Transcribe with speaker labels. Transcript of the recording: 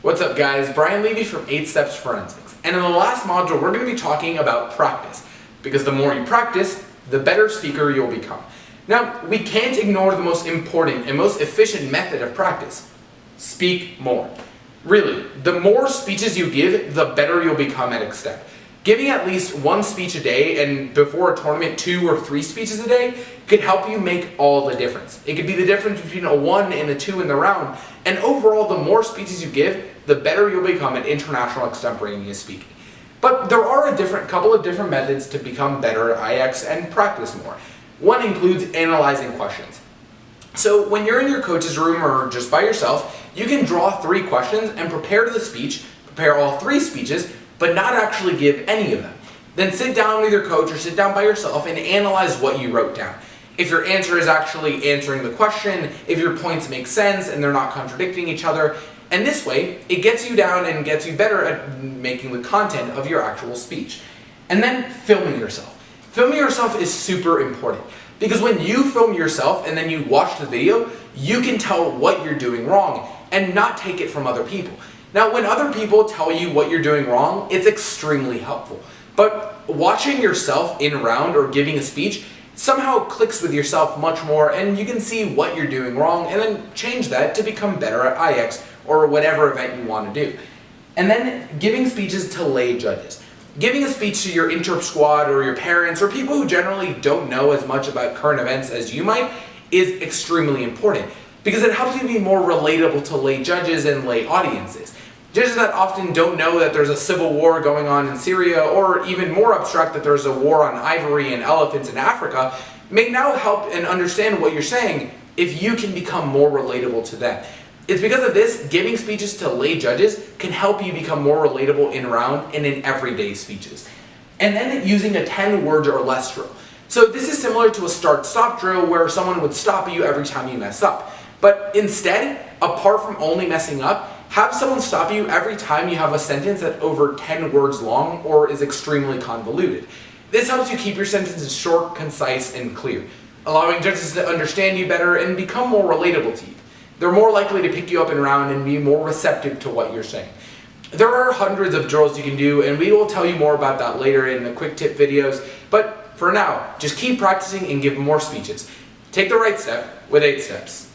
Speaker 1: What's up guys, Brian Levy from 8 Steps Forensics. And in the last module we're going to be talking about practice. Because the more you practice, the better speaker you'll become. Now, we can't ignore the most important and most efficient method of practice. Speak more. Really, the more speeches you give, the better you'll become at Extemp. Giving at least one speech a day, and before a tournament 2 or 3 speeches a day, could help you make all the difference. It could be the difference between a 1 and a 2 in the round, and overall the more speeches you give, the better you'll become at international extemporaneous speaking. But there are a couple of different methods to become better at IX and practice more. One includes analyzing questions. So when you're in your coach's room or just by yourself, you can draw 3 questions and prepare the speech, prepare all 3 speeches, but not actually give any of them. Then sit down with your coach or sit down by yourself and analyze what you wrote down. If your answer is actually answering the question, if your points make sense and they're not contradicting each other, and this way, it gets you down and gets you better at making the content of your actual speech. And then filming yourself. Filming yourself is super important because when you film yourself and then you watch the video, you can tell what you're doing wrong and not take it from other people. Now, when other people tell you what you're doing wrong, it's extremely helpful. But watching yourself in round or giving a speech somehow clicks with yourself much more and you can see what you're doing wrong and then change that to become better at IX or whatever event you want to do. And then giving speeches to lay judges. Giving a speech to your interp squad or your parents or people who generally don't know as much about current events as you might is extremely important because it helps you be more relatable to lay judges and lay audiences. Judges that often don't know that there's a civil war going on in Syria, or even more abstract that there's a war on ivory and elephants in Africa, may now help and understand what you're saying if you can become more relatable to them. It's because of this, giving speeches to lay judges can help you become more relatable in round and in everyday speeches. And then using a 10 words or less drill. So this is similar to a start-stop drill where someone would stop you every time you mess up. But instead, apart from only messing up, have someone stop you every time you have a sentence that's over 10 words long or is extremely convoluted. This helps you keep your sentences short, concise, and clear, allowing judges to understand you better and become more relatable to you. They're more likely to pick you up in round and be more receptive to what you're saying. There are hundreds of drills you can do, and we will tell you more about that later in the quick tip videos, but for now, just keep practicing and give more speeches. Take the right step with 8 steps.